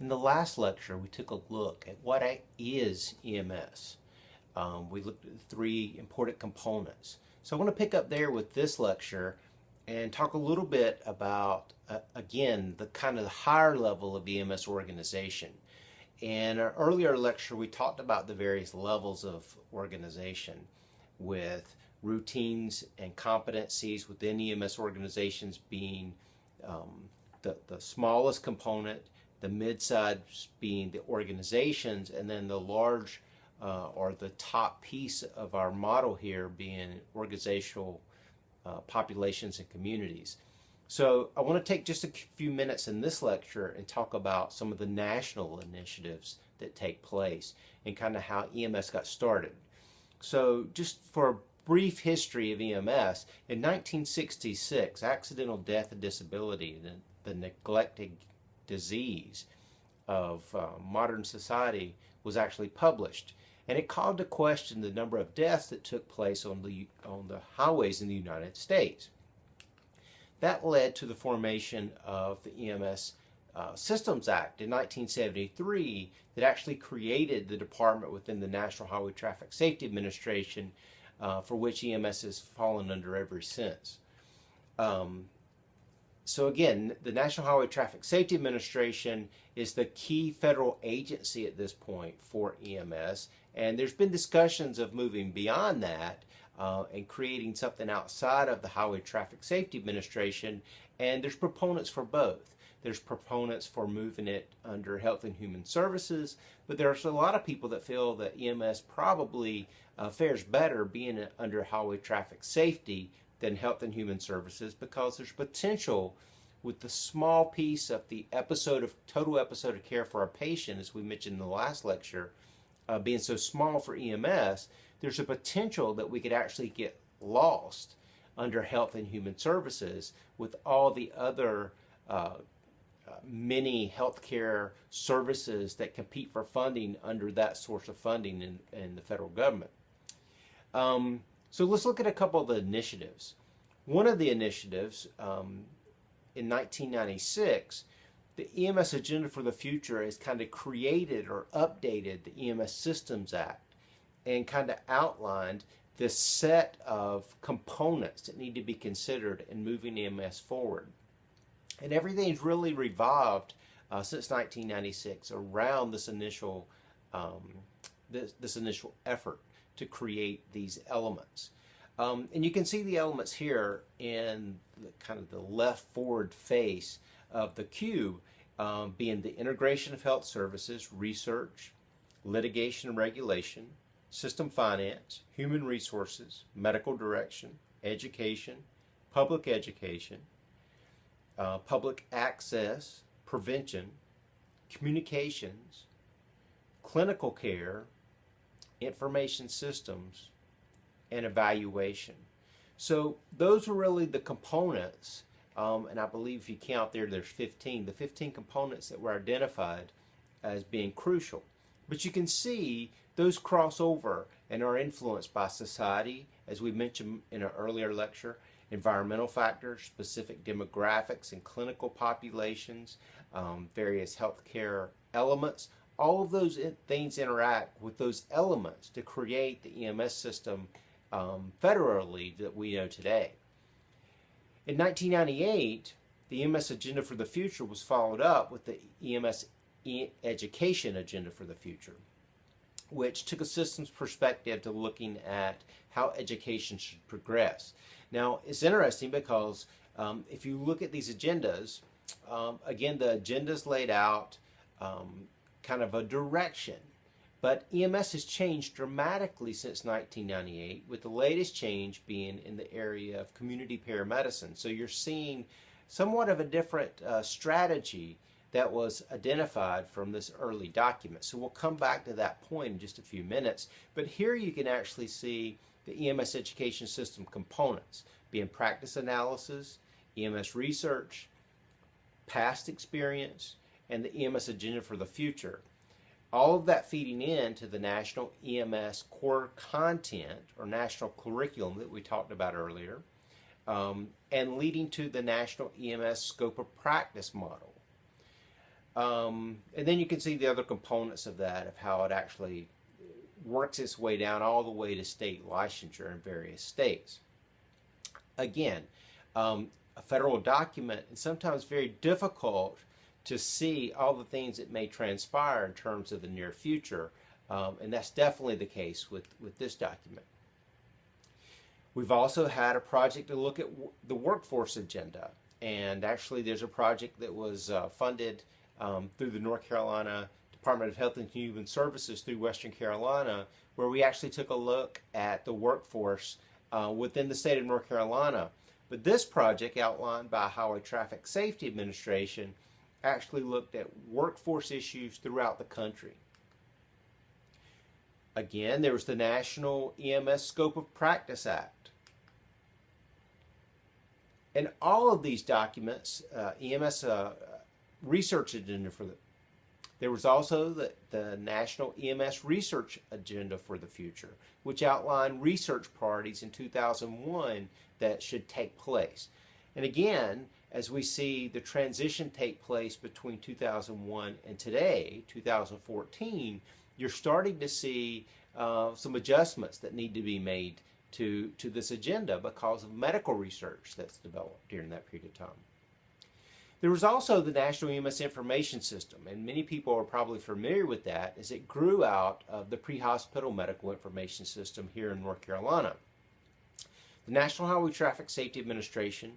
In the last lecture, we took a look at what is EMS. We looked at the three important components. So I want to pick up there with this lecture and talk a little bit about, again, the kind of higher level of EMS organization. In our earlier lecture, we talked about the various levels of organization with routines and competencies within EMS organizations being the smallest component, the mid-size being the organizations, and then the large or the top piece of our model here being organizational populations and communities. So I want to take just a few minutes in this lecture and talk about some of the national initiatives that take place and kind of how EMS got started. So just for a brief history of EMS, in 1966, accidental death and disability, the neglected disease of modern society, was actually published, and it called to question the number of deaths that took place on the highways in the United States. That led to the formation of the EMS Systems Act in 1973 that actually created the department within the National Highway Traffic Safety Administration for which EMS has fallen under ever since. So again, the National Highway Traffic Safety Administration is the key federal agency at this point for EMS, and there's been discussions of moving beyond that and creating something outside of the Highway Traffic Safety Administration, and there's proponents for both. There's proponents for moving it under Health and Human Services, but there's a lot of people that feel that EMS probably fares better being under Highway Traffic Safety than Health and Human Services, because there's potential with the small piece of the total episode of care for our patient, as we mentioned in the last lecture, being so small for EMS, there's a potential that we could actually get lost under Health and Human Services with all the other many healthcare services that compete for funding under that source of funding in the federal government. So let's look at a couple of the initiatives. One of the initiatives in 1996, the EMS Agenda for the Future has kind of created or updated the EMS Systems Act and kind of outlined this set of components that need to be considered in moving EMS forward. And everything's really revolved since 1996 around this initial effort to create these elements. And you can see the elements here in kind of the left forward face of the cube, being the integration of health services, research, litigation and regulation, system finance, human resources, medical direction, education, public access, prevention, communications, clinical care, information systems, and evaluation. So those are really the components, and I believe if you count there's 15, the 15 components that were identified as being crucial. But you can see those cross over and are influenced by society, as we mentioned in an earlier lecture, environmental factors, specific demographics and clinical populations, various healthcare elements. All of those things interact with those elements to create the EMS system federally that we know today. In 1998, the EMS Agenda for the Future was followed up with the EMS Education Agenda for the Future, which took a systems perspective to looking at how education should progress. Now, it's interesting because if you look at these agendas, again, the agenda's laid out kind of a direction, but EMS has changed dramatically since 1998, with the latest change being in the area of community paramedicine. So you're seeing somewhat of a different strategy that was identified from this early document. So we'll come back to that point in just a few minutes, but here you can actually see the EMS education system components, being practice analysis, EMS research, past experience, and the EMS Agenda for the Future. All of that feeding into the National EMS Core Content or National Curriculum that we talked about earlier, and leading to the National EMS Scope of Practice model. And then you can see the other components of that, of how it actually works its way down all the way to state licensure in various states. Again, a federal document, and sometimes very difficult to see all the things that may transpire in terms of the near future, and that's definitely the case with this document. We've also had a project to look at the workforce agenda, and actually there's a project that was funded through the North Carolina Department of Health and Human Services through Western Carolina, where we actually took a look at the workforce within the state of North Carolina. But this project, outlined by Highway Traffic Safety Administration, actually looked at workforce issues throughout the country. Again, there was the National EMS Scope of Practice Act. And all of these documents, EMS research agenda for there was also the National EMS Research Agenda for the Future, which outlined research priorities in 2001 that should take place. And again, as we see the transition take place between 2001 and today, 2014, you're starting to see some adjustments that need to be made to this agenda because of medical research that's developed during that period of time. There was also the National EMS Information System, and many people are probably familiar with that as it grew out of the pre-hospital medical information system here in North Carolina. The National Highway Traffic Safety Administration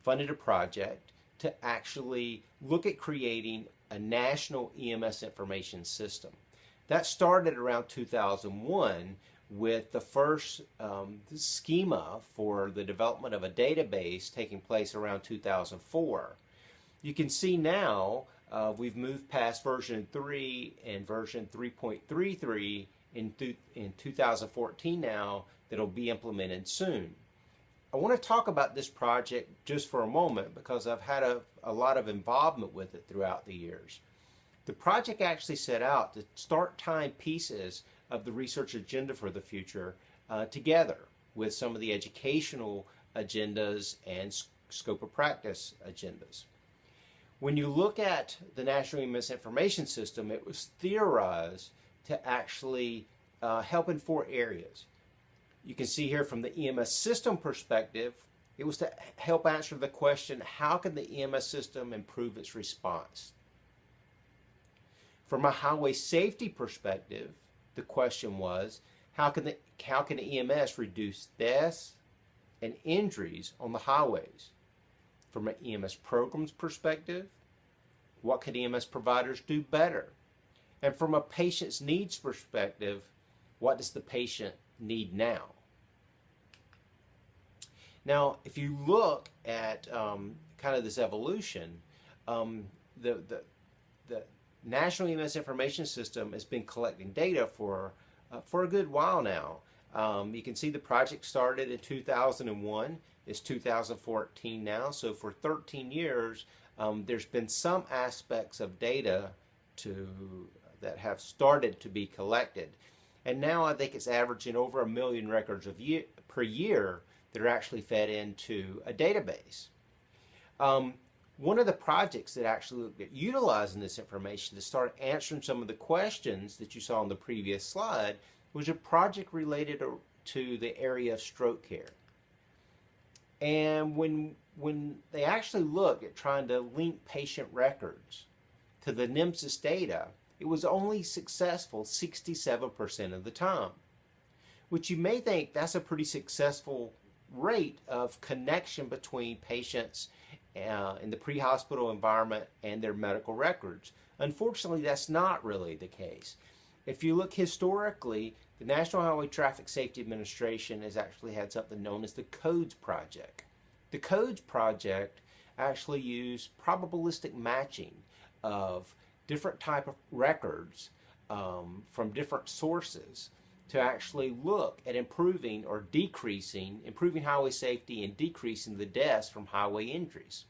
funded a project to actually look at creating a national EMS information system. That started around 2001 with the first schema for the development of a database taking place around 2004. You can see now we've moved past version 3 and version 3.33 in 2014 now that'll be implemented soon. I want to talk about this project just for a moment because I've had a lot of involvement with it throughout the years. The project actually set out to start tying pieces of the research agenda for the future together with some of the educational agendas and scope of practice agendas. When you look at the National EMS Information System, it was theorized to actually help in 4 areas. You can see here from the EMS system perspective, it was to help answer the question, how can the EMS system improve its response? From a highway safety perspective, the question was, how can EMS reduce deaths and injuries on the highways? From an EMS program's perspective, what can EMS providers do better? And from a patient's needs perspective, what does the patient need now? Now, if you look at kind of this evolution, the National EMS Information System has been collecting data for a good while now. You can see the project started in 2001. It's 2014 now, so for 13 years, there's been some aspects of data that have started to be collected. And now I think it's averaging over 1 million records per year that are actually fed into a database. One of the projects that actually looked at utilizing this information to start answering some of the questions that you saw on the previous slide was a project related to the area of stroke care. And when they actually looked at trying to link patient records to the NMSIS data, it was only successful 67% of the time, which you may think that's a pretty successful rate of connection between patients in the pre-hospital environment and their medical records. Unfortunately, that's not really the case. If you look historically, the National Highway Traffic Safety Administration has actually had something known as the CODES Project. The CODES Project actually used probabilistic matching of different type of records from different sources to actually look at improving highway safety and decreasing the deaths from highway injuries.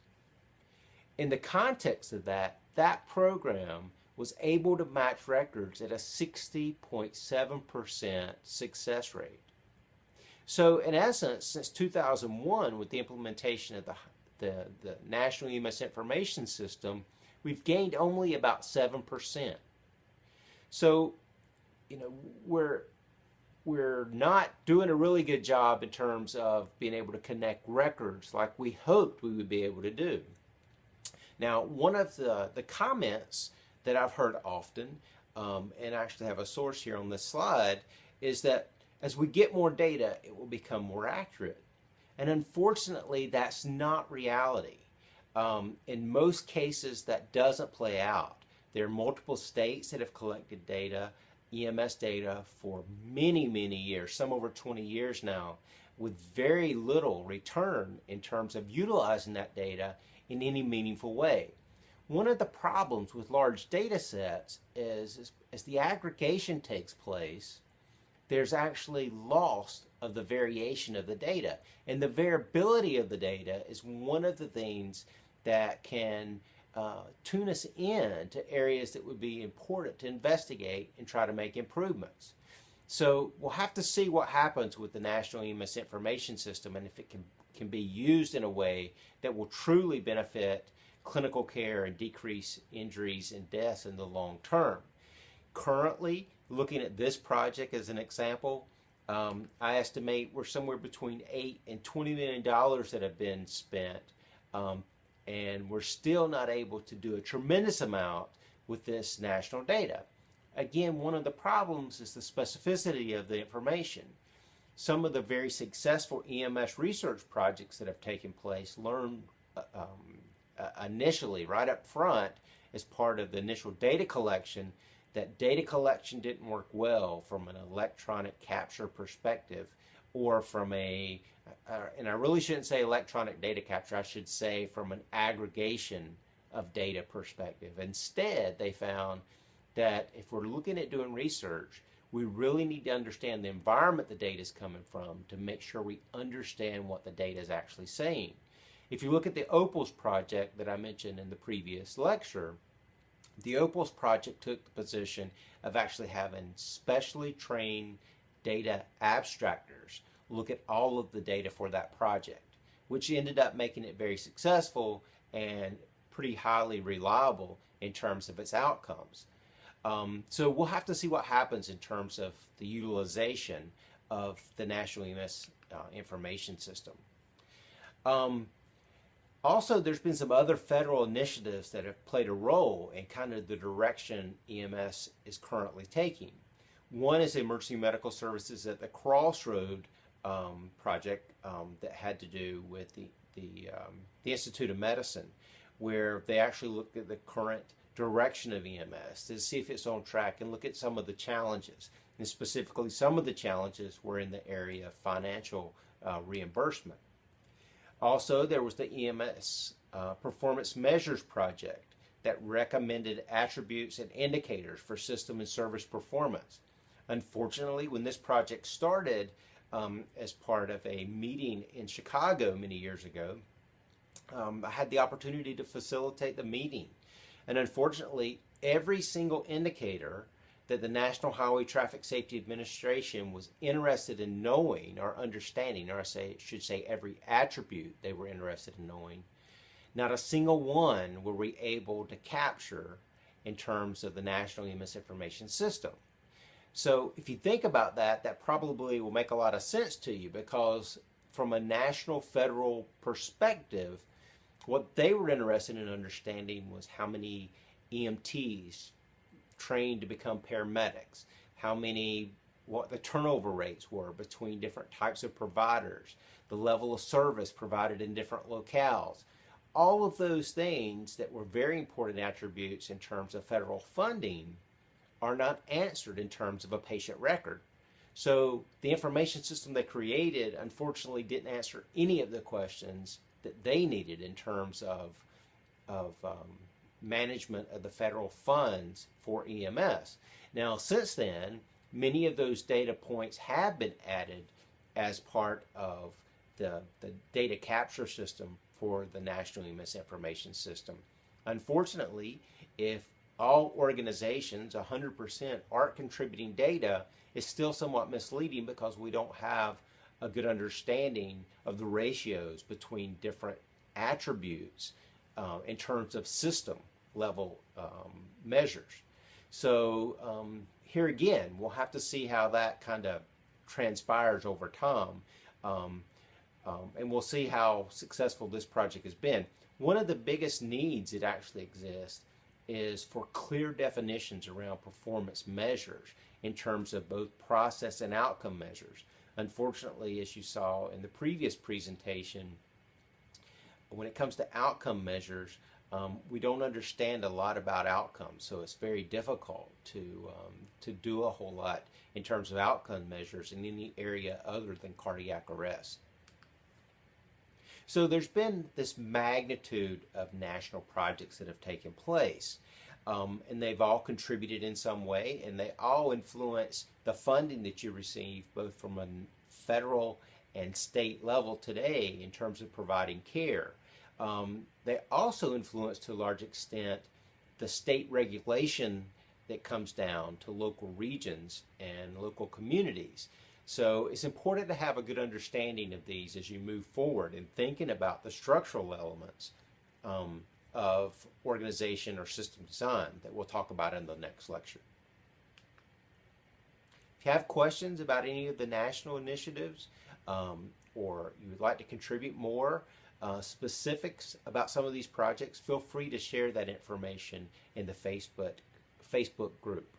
In the context of that program was able to match records at a 60.7% success rate. So in essence, since 2001, with the implementation of the National EMS Information System, we've gained only about 7%. So, you know, we're not doing a really good job in terms of being able to connect records like we hoped we would be able to do. Now, one of the comments that I've heard often, and I actually have a source here on this slide, is that as we get more data, it will become more accurate. And unfortunately, that's not reality. In most cases, that doesn't play out. There are multiple states that have collected data, EMS data, for many, many years, some over 20 years now, with very little return in terms of utilizing that data in any meaningful way. One of the problems with large data sets is as the aggregation takes place, there's actually loss of the variation of the data. And the variability of the data is one of the things that can tune us in to areas that would be important to investigate and try to make improvements. So we'll have to see what happens with the National EMS Information System and if it can be used in a way that will truly benefit clinical care and decrease injuries and deaths in the long term. Currently, looking at this project as an example, I estimate we're somewhere between $8 and $20 million that have been spent, and we're still not able to do a tremendous amount with this national data. Again, one of the problems is the specificity of the information. Some of the very successful EMS research projects that have taken place learned initially, right up front, as part of the initial data collection, that data collection didn't work well from an electronic capture perspective, or from and I really shouldn't say electronic data capture, I should say from an aggregation of data perspective. Instead, they found that if we're looking at doing research, we really need to understand the environment the data is coming from to make sure we understand what the data is actually saying. If you look at the OPALS project that I mentioned in the previous lecture, the OPALS project took the position of actually having specially trained data abstractors look at all of the data for that project, which ended up making it very successful and pretty highly reliable in terms of its outcomes. So we'll have to see what happens in terms of the utilization of the National EMS Information System. Also, there's been some other federal initiatives that have played a role in kind of the direction EMS is currently taking. One is Emergency Medical Services at the Crossroad project that had to do with the Institute of Medicine, where they actually looked at the current direction of EMS to see if it's on track and look at some of the challenges. And specifically, some of the challenges were in the area of financial reimbursement. Also, there was the EMS Performance Measures Project that recommended attributes and indicators for system and service performance. Unfortunately, when this project started as part of a meeting in Chicago many years ago, I had the opportunity to facilitate the meeting. And unfortunately, every single indicator that the National Highway Traffic Safety Administration was interested in knowing or understanding, or I should say every attribute they were interested in knowing, not a single one were we able to capture in terms of the National EMS Information System. So if you think about that, that probably will make a lot of sense to you, because from a national federal perspective, what they were interested in understanding was how many EMTs trained to become paramedics, what the turnover rates were between different types of providers, the level of service provided in different locales. All of those things that were very important attributes in terms of federal funding are not answered in terms of a patient record. So the information system they created, unfortunately, didn't answer any of the questions that they needed in terms of management of the federal funds for EMS. Now, since then, many of those data points have been added as part of the data capture system for the National EMS Information System. Unfortunately, if all organizations 100% aren't contributing data, it's still somewhat misleading, because we don't have a good understanding of the ratios between different attributes in terms of system level measures. So here again, we'll have to see how that kind of transpires over time, and we'll see how successful this project has been. One of the biggest needs that actually exists is for clear definitions around performance measures in terms of both process and outcome measures. Unfortunately, as you saw in the previous presentation, when it comes to outcome measures, we don't understand a lot about outcomes, so it's very difficult to do a whole lot in terms of outcome measures in any area other than cardiac arrest. So there's been this magnitude of national projects that have taken place, and they've all contributed in some way, and they all influence the funding that you receive both from a federal and state level today in terms of providing care. They also influence to a large extent the state regulation that comes down to local regions and local communities. So it's important to have a good understanding of these as you move forward in thinking about the structural elements of organization or system design that we'll talk about in the next lecture. If you have questions about any of the national initiatives, or you would like to contribute more specifics about some of these projects, feel free to share that information in the Facebook group.